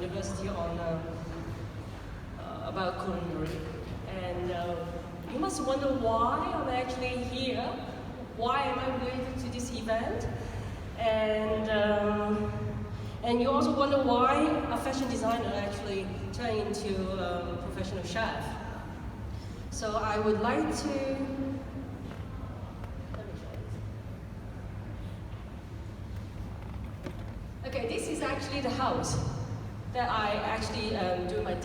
university on about culinary. And you must wonder why I'm actually here. Why am I related to this event? And you also wonder why a fashion designer actually turned into a professional chef. So I would like to, okay, this is actually the house that I actually do my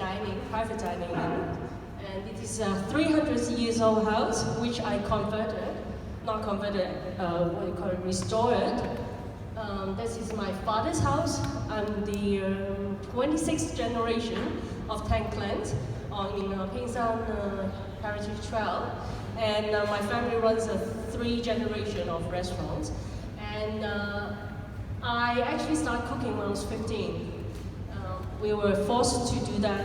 private dining in. And it is a 300 years old house, which I restored. This is my father's house. I'm the 26th generation of Tang clan in Pingshan Heritage Trail. And my family runs a 3 generation of restaurants. And I actually started cooking when I was 15. We were forced to do that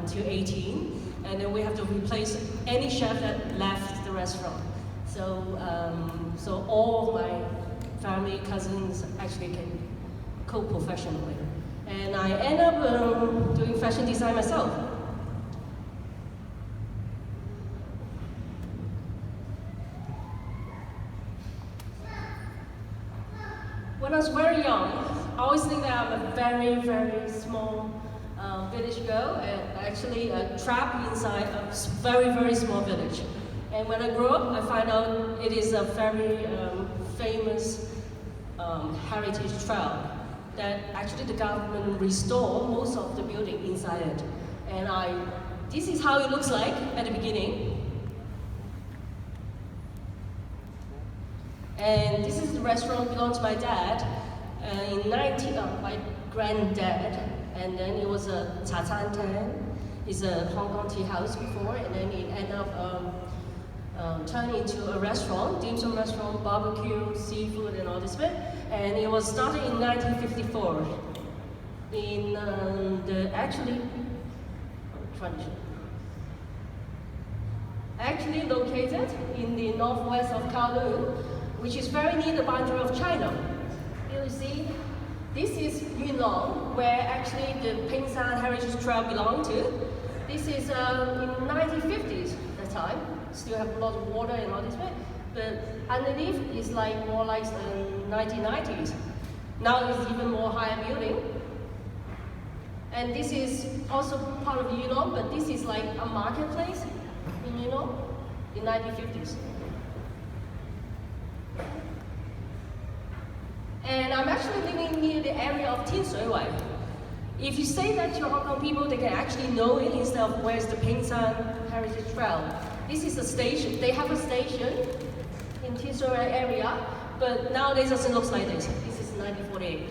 until 18, and then we have to replace any chef that left the restaurant. So all of my family, cousins actually can cook professionally. And I end up doing fashion design myself. When I was very young, I always think that I'm a very, very small village girl, and actually trapped inside a very, very small village. And when I grew up, I find out it is a very famous heritage trail that actually the government restored most of the building inside it. And this is how it looks like at the beginning. And this is the restaurant belonged to my dad, my granddad, and then it was a Tang. It's a Hong Kong tea house before, and then it ended up turning into a restaurant, dim sum restaurant, barbecue, seafood, and all this bit. And it was started in 1954 in actually located in the northwest of Kowloon, which is very near the boundary of China. You see, this is Yunnan, where actually the Pingshan Heritage Trail belonged to. This is in 1950s at the time. Still have a lot of water and all this bit, but underneath is like more like 1990s. Now it's even more higher building. And this is also part of Yunnan, but this is like a marketplace in Yunnan in 1950s. And I'm actually living near the area of Tin Shui Wai. If you say that to Hong Kong people, they can actually know it instead of where's the Pingshan Heritage Trail. This is a station. They have a station in Tin Shui Wai area, but nowadays it doesn't look like this. This is 1948.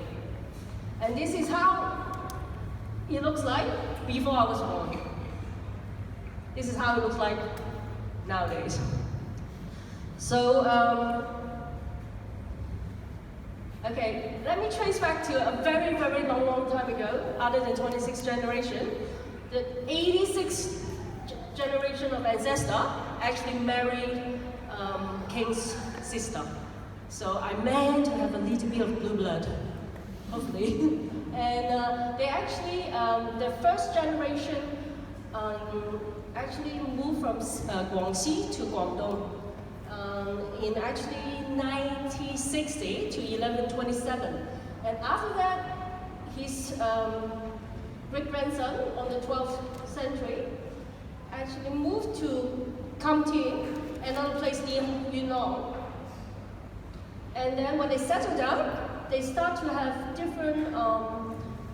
And this is how it looks like before I was born. This is how it looks like nowadays. So, okay, let me trace back to a very, very long time ago, other than 26th generation. The 86th generation of ancestor actually married king's sister. So I meant to have a little bit of blue blood, hopefully. And they actually, the first generation actually moved from Guangxi to Guangdong in actually 1960 to 1127. And after that, his great-grandson on the 12th century actually moved to Kamting, another place near Yunnan. And then when they settled down, they start to have different,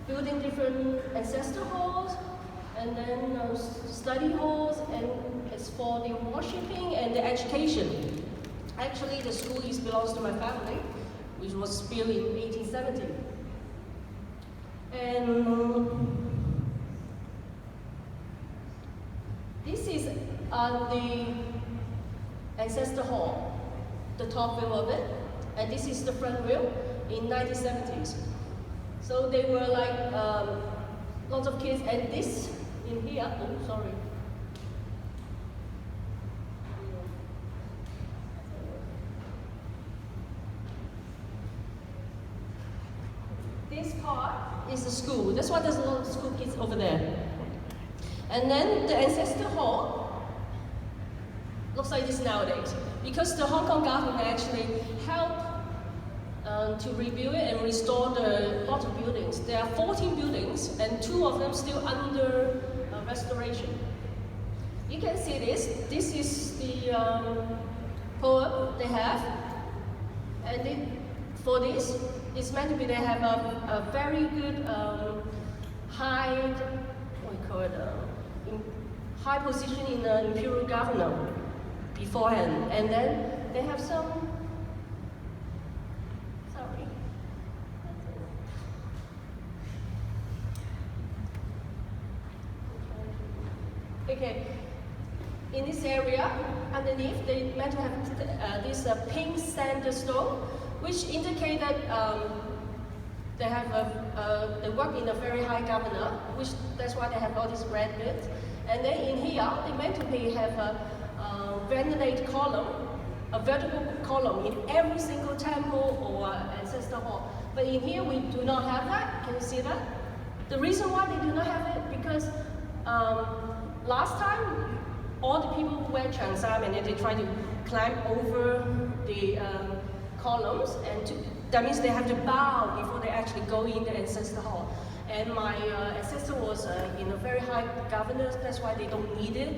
building different ancestor halls, and then study halls, and it's for the worshipping and the education. Actually, the school belongs to my family, which was built in 1870. And this is the ancestor hall, the top view of it, and this is the front view in 1970s. So they were like lots of kids, and this in here, oh sorry. This part is the school. That's why there's a lot of school kids over there. And then the ancestor hall looks like this nowadays. Because the Hong Kong government actually helped to rebuild it and restore the lot of buildings. There are 14 buildings and 2 of them still under restoration. You can see this. This is the poem they have. And for this, it's meant to be they have a very good high, what we call it, high position in the imperial government beforehand. And then they have some, sorry. Okay, in this area, underneath, they meant to have this pink sandstone, which indicate that they have they work in a very high governor, which that's why they have all these red bits. And then in here, they meant to have a ventilate column, a vertical column in every single temple or ancestor hall. But in here, we do not have that. Can you see that? The reason why they do not have it because last time, all the people who wear changsam and then they try to climb over the columns, and that means they have to bow before they actually go in the ancestor hall. And my ancestor was in a very high governor, that's why they don't need it.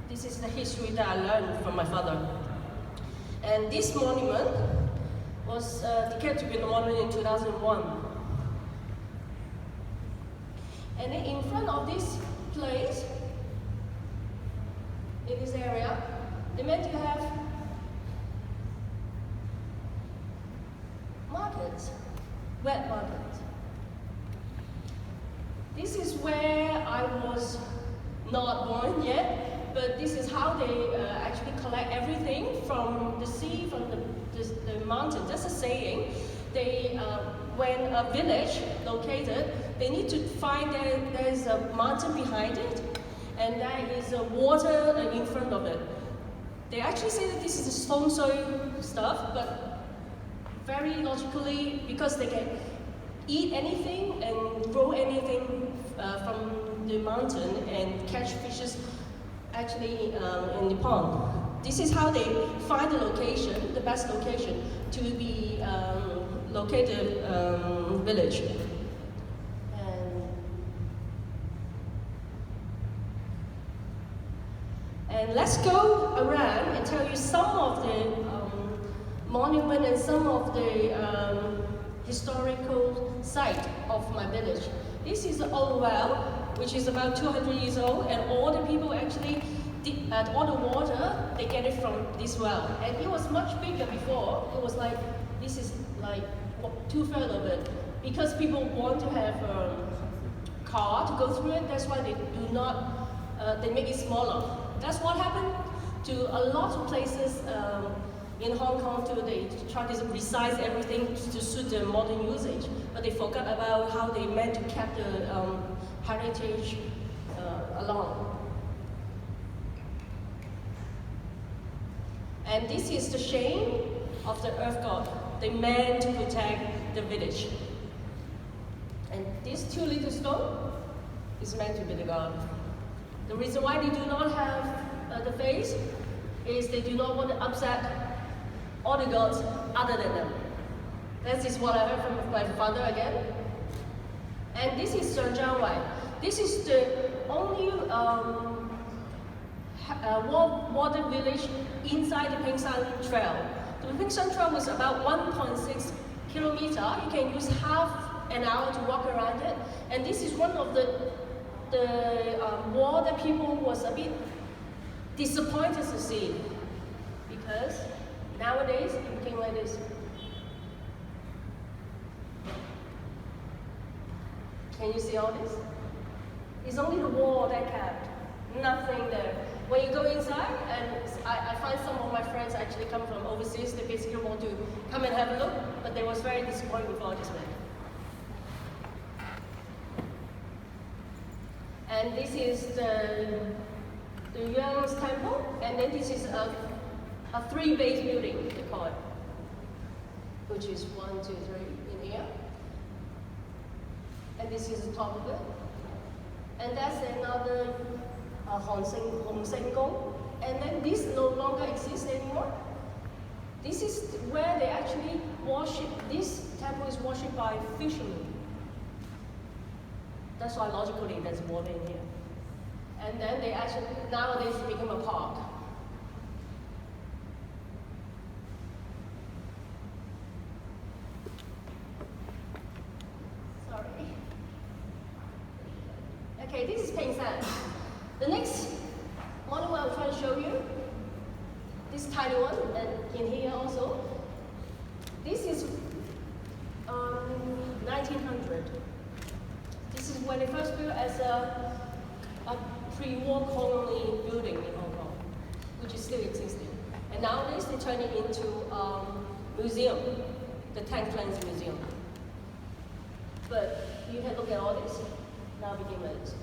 This is the history that I learned from my father. And this monument was declared to be a monument in 2001. And then in front of this place, in this area, they meant to have markets, wet markets. This is where I was not born yet, but this is how they actually collect everything from the sea, from the mountain. That's a saying. They, when a village located, they need to find there's a mountain behind it, and there is a water in front of it. They actually say that this is feng shui stuff, but very logically, because they can eat anything and grow anything from the mountain and catch fishes actually in the pond. This is how they find the location, the best location to be located village. And let's go around and tell you some of the monument and some of the historical site of my village. This is the old well, which is about 200 years old, and all the people actually, all the water, they get it from this well. And it was much bigger before. It was like, this is like 2/3 of it. Because people want to have a car to go through it, that's why they do not, they make it smaller. That's what happened to a lot of places in Hong Kong too. They try to resize everything to suit the modern usage, but they forgot about how they meant to keep the heritage along. And this is the shame of the earth god. They meant to protect the village. And this 2 little stone is meant to be the god. The reason why they do not have the face is they do not want to upset all the gods other than them. That is what I heard from my father again. And this is Wai. This is the only water village inside the Ping Shan Trail. The Ping Shan Trail was about 1.6 kilometers. You can use half an hour to walk around it. And this is one of the wall that people was a bit disappointed to see, because nowadays it became like this. Can you see all this? It's only the wall that kept, nothing there. When you go inside, and I find some of my friends actually come from overseas, they basically want to come and have a look, but they was very disappointed with all this man. And this is the Yuan's temple, and then this is a 3-base building, they call it, which is 1, 2, 3 in here. And this is the top of it. And that's another Hong Seng Gong. And then this no longer exists anymore. This is where they actually worship, this temple is worshipped by fishermen. That's why logically there's water in here. And then they actually, nowadays it became a park. Sorry. Okay, this is Pengsan. The next monument I'm trying to show you, this tiny one, and in here also. This is 1900. This is when they first built as a pre-war colony building in Hong Kong, which is still existing. And nowadays they turn it into museum, the Tang Museum. But you can look at all this, now it became like this.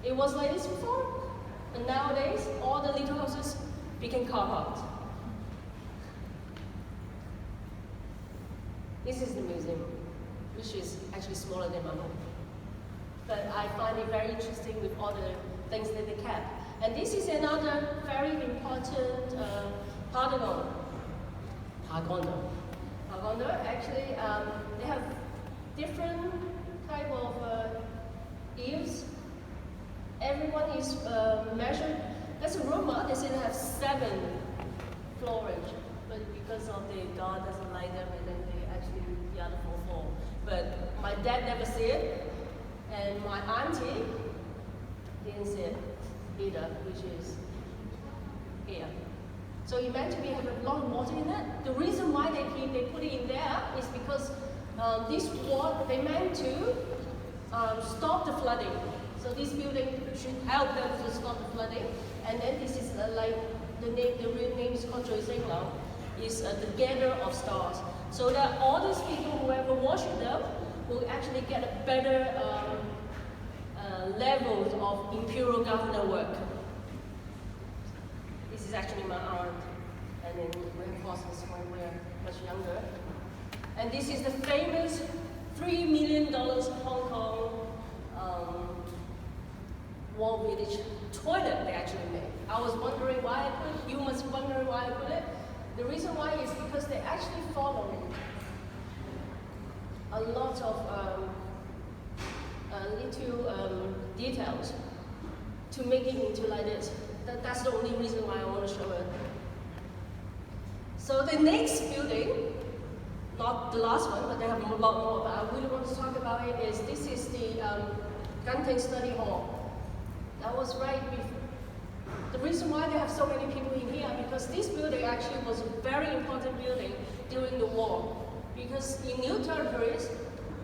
It was like this before, and nowadays all the little houses became car parks. This is the museum, which is actually smaller than my home. But I find it very interesting with all the things that they kept. And this is another very important Padagon. Actually, they have different type of eaves. Everyone is measured. There's a rumor they say they have 7 floorage, but because of the God doesn't like them, and then they actually the other 4 fall. But my dad never see it, and my auntie didn't see it either, which is here. So it meant to be have a lot of water in it. The reason why they put it in there is because this water they meant to stop the flooding. So this building should help them to stop the flooding. And then this is like the real name is called Lao, is the gather of stars. So that all these people who ever worship them will actually get a better levels of imperial governor work. This is actually my aunt, and then we have fossils when we're much younger. And this is the famous $3 million Hong Kong wall village toilet they actually made. I was wondering why I put it. You must wonder why I put it. The reason why is because they actually followed a lot of little details to make it into like this. That's the only reason why I want to show it. So the next building, not the last one, but they have a lot more, but I really want to talk about it, is this is the Ganting Study Hall. That was right before. The reason why they have so many people in here, because this building actually was a very important building during the war. Because in new territories,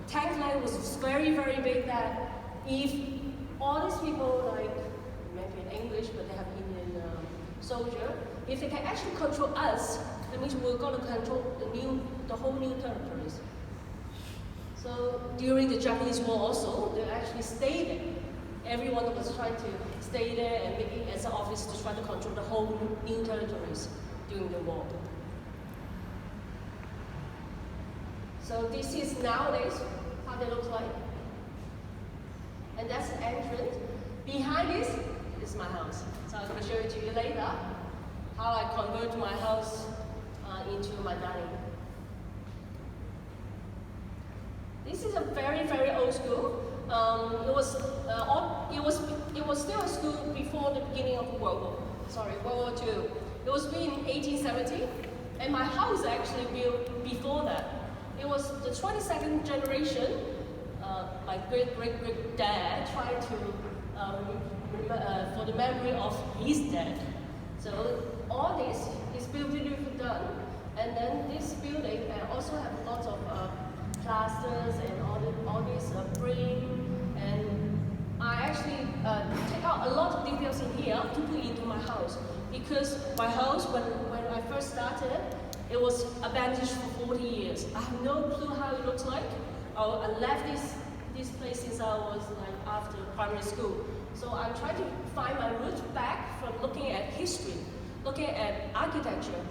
Tang land was very, very big that if all these people, like, maybe in English, but they have Indian soldier, if they can actually control us, that means we're going to control the whole new territories. So during the Japanese War also, they actually stayed there. Everyone was trying to stay there and make it as an office to try to control the whole new territories during the war. So this is nowadays how they look like. And that's the entrance. Behind this is my house. So I'm going to show it to you later, how I convert my house into my dining. This is a very, very old school. It was still a school before the beginning of World War II. It was built in 1870, and my house actually built before that. It was the 22nd generation. My great dad tried to for the memory of his dad. So all this is beautifully done, and then this building also have lots of plasters and all these frame, and I actually take out a lot of details in here to put into my house, because my house when I first started, it was abandoned for 40 years. I have no clue how it looks like. I left this place since I was like after primary school. So I'm trying to find my roots back from looking at history, looking at architecture,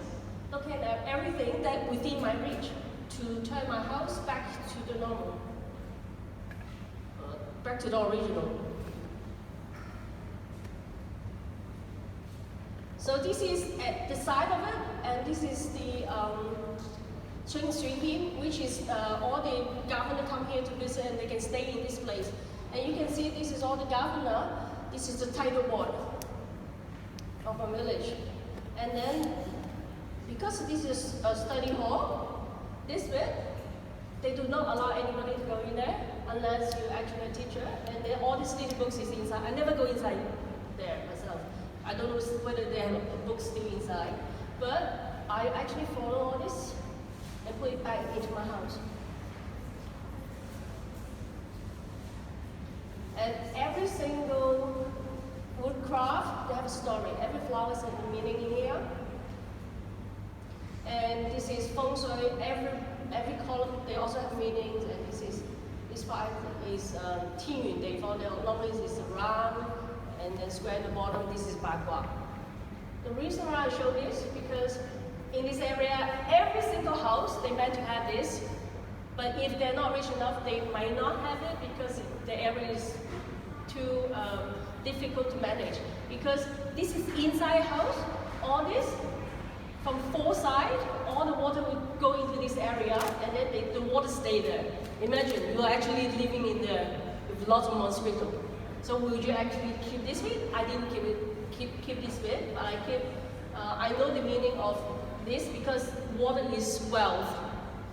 looking at everything that within my reach, to turn my house back to the normal, back to the original. So this is at the side of it, and this is the Cheng Street, which is all the governor come here to visit and they can stay in this place. And you can see this is all the governor, this is the title board of a village. And then, because this is a study hall, this bit, they do not allow anybody to go in there unless you're actually a teacher. And then all these little books is inside. I never go inside there myself. I don't know whether they have books still inside. But I actually follow all this and put it back into my house. And every single woodcraft, they have a story. Every flower has a meaning in here. And this is feng shui. Every column, they also have meanings. And this part is Tingyu. They found that normally it's round and then square at the bottom. This is bagua. The reason why I show this is because in this area, every single house, they meant to have this. But if they're not rich enough, they might not have it because the area is too difficult to manage. Because this is inside house, all this, from four sides, all the water would go into this area, and then the water stay there. Imagine, you are actually living in there with lots of mosquitoes. So would you actually keep this bit? I didn't keep this bit, but I know the meaning of this because water is wealth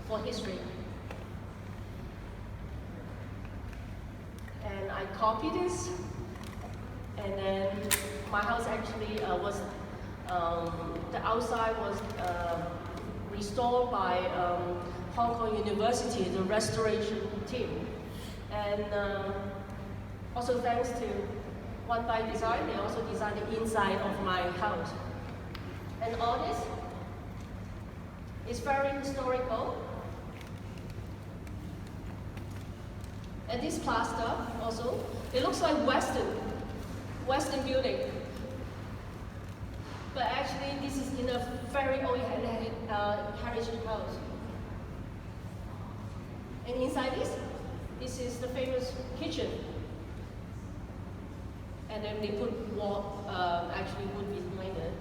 for history. And I copied this, and then my house actually was, the outside was restored by Hong Kong University, the restoration team. And also thanks to One by Design, they also designed the inside of my house. And all this is very historical. And this plaster also, it looks like Western building. But actually this is in a very old heritage house. And inside this is the famous kitchen. And then they put wall, actually wood behind it.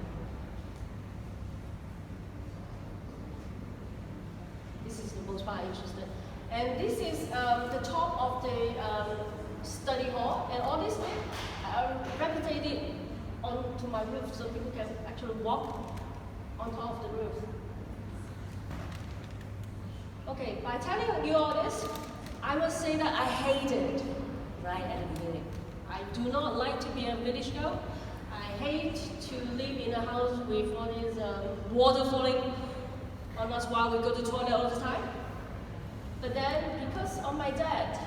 This is the most part interesting. And this is the top of the study hall, and all this thing are replicated onto my roof so people can actually walk on top of the roof. Okay, by telling you all this, I must say that I hate it right at the beginning. I do not like to be a village girl. I hate to live in a house with all this water falling on us while we go to the toilet all the time. But then, because of my dad,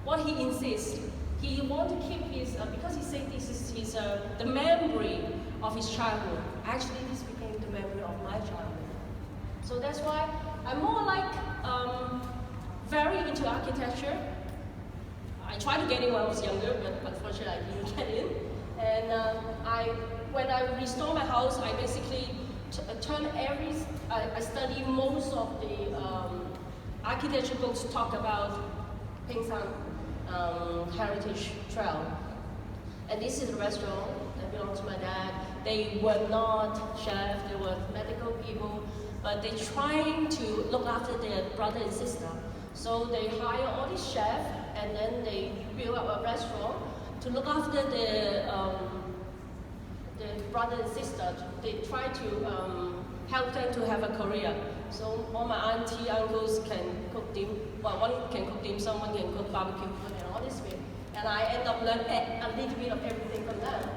what he insists, he wants to keep his, because he said this is his, the memory of his childhood. Actually, this became the memory of my childhood. So that's why I'm more like very into architecture. I tried to get in when I was younger, but unfortunately I didn't get in. And when I restore my house, I basically turn I study most of the architecture books talk about Pingshan Heritage Trail. And this is a restaurant that belongs to my dad. They were not chefs, they were medical people, but they're trying to look after their brother and sister. So they hire all these chefs, and then they build up a restaurant to look after the brother and sister. They try to help them to have a career. So all my auntie, uncles can cook dim. Well, one can cook dim, someone can cook barbecue food and all this way. And I end up learning a little bit of everything from them.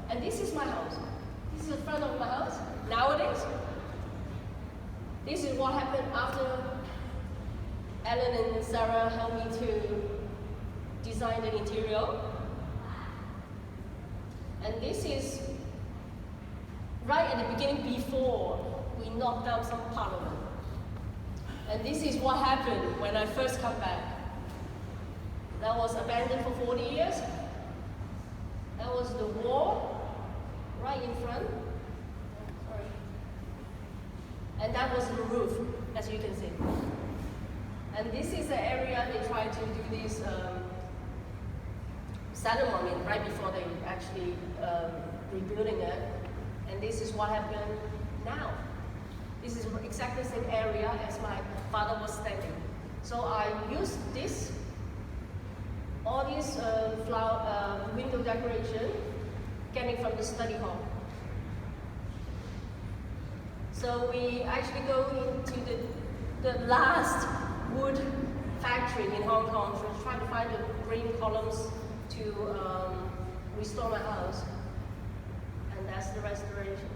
And this is my house. This is the front of my house. Nowadays, this is what happened after Ellen and Sarah helped me to design the interior. And this is right at the beginning before we knocked down some part of it. And this is what happened when I first come back. That was abandoned for 40 years. That was the wall right in front. Sorry. And that was the roof, as you can see. And this is the area they try to do this ceremony right before they actually rebuilding it. And this is what happened now. This is exactly the same area as my father was standing. So I used this, all these window decoration, getting from the study hall. So we actually go into the last wood factory in Hong Kong to try to find the green columns to restore my house. And that's the restoration.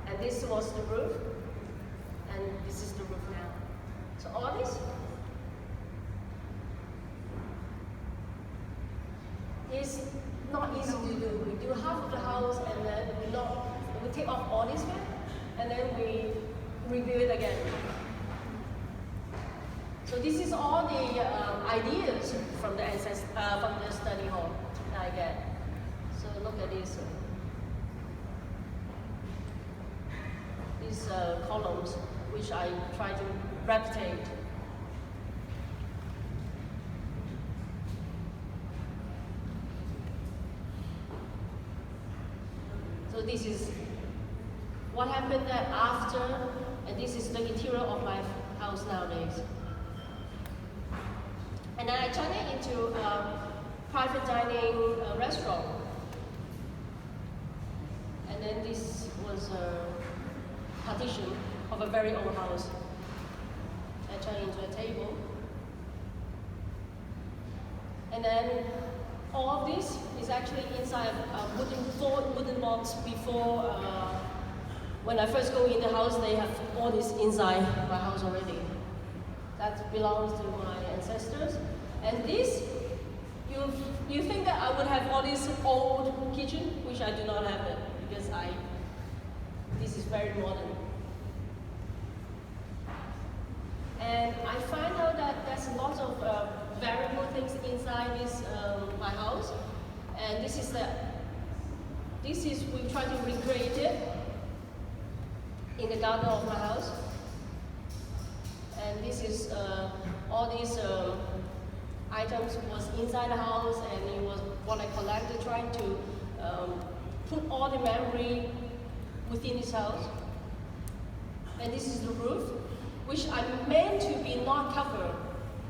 And this was the roof, and this is the roof now. So all this is not easy to do. We do half of the house, and then we take off all this bit, and then we rebuild it again. So this is all the ideas from the study hall that I get. So look at this. These columns, which I try to replicate. So this is what happened after, and this is the interior of my house nowadays. And then I turned it into a private dining restaurant. And then this was a partition of a very old house. I turned it into a table. And then all of this is actually inside a four wooden box before, when I first go in the house, they have all this inside my house already. That belongs to my ancestors. And this, you think that I would have all this old kitchen, which I do not have it, because this is very modern. And I find out that there's lots of variable things inside this my house, and this is we try to recreate it in the garden of my house. And this is all these items was inside the house, and it was what I collected, trying to put all the memory within this house. And this is the roof, which I meant to be not covered,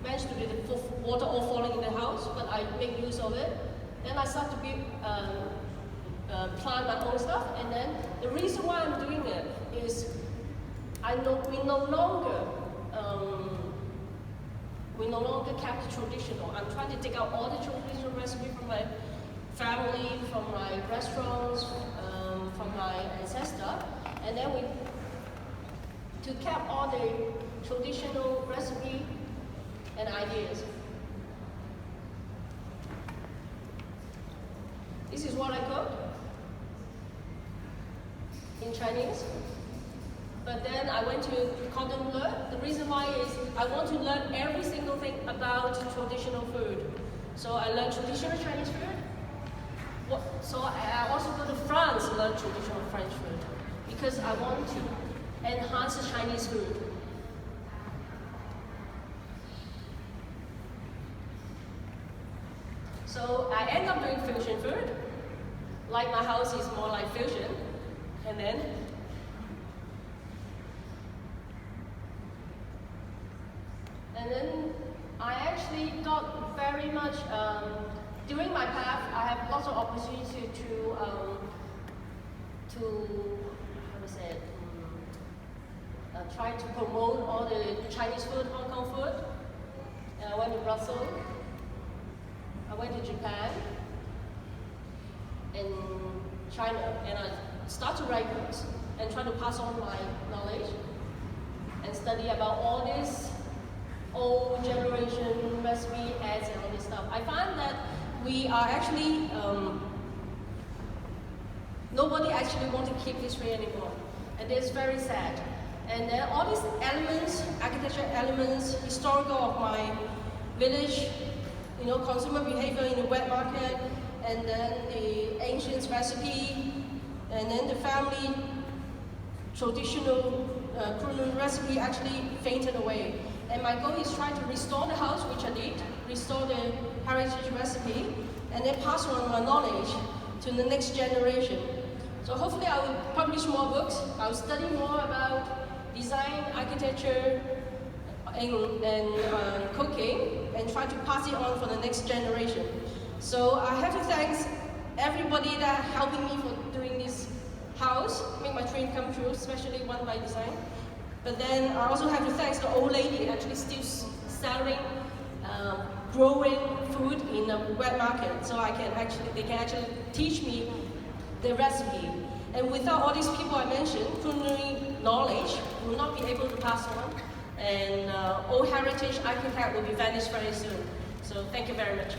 meant to be the water all falling in the house, but I make use of it. Then I start to plant my own stuff, and then the reason why I'm doing it is we no longer kept the traditional. I'm trying to take out all the traditional recipe from my family, from my restaurants, from my ancestor, and then to keep all the traditional recipe and ideas. This is what I cook in Chinese. But then I went to Cordon Bleu. The reason why is I want to learn every single thing about traditional food. So I learned traditional Chinese food. So I also go to France to learn traditional French food, because I want to enhance the Chinese food. So I end up doing fusion food. Like my house is more like fusion. And then I actually got very much, during my path, I have lots of opportunity to try to promote all the Chinese food, Hong Kong food. And I went to Brussels, I went to Japan, and China, and I start to write books and try to pass on my knowledge and study about all this old generation recipe ads and all this stuff. I find that we are actually, nobody actually wants to keep this way anymore. And it's very sad. And then all these elements, architecture elements, historical of my village, consumer behavior in the wet market, and then the ancient recipe, and then the family traditional culinary recipe actually fainted away. And my goal is try to restore the house, which I did, restore the heritage recipe, and then pass on my knowledge to the next generation. So hopefully I will publish more books. I will study more about design, architecture, and cooking, and try to pass it on for the next generation. So I have to thank everybody that helping me for doing this house, make my dream come true, especially One by Design. But then I also have to thank the old lady actually still selling, growing food in a wet market, so they can actually teach me the recipe. And without all these people I mentioned, culinary knowledge will not be able to pass on, and old heritage architect will be vanished very soon. So thank you very much.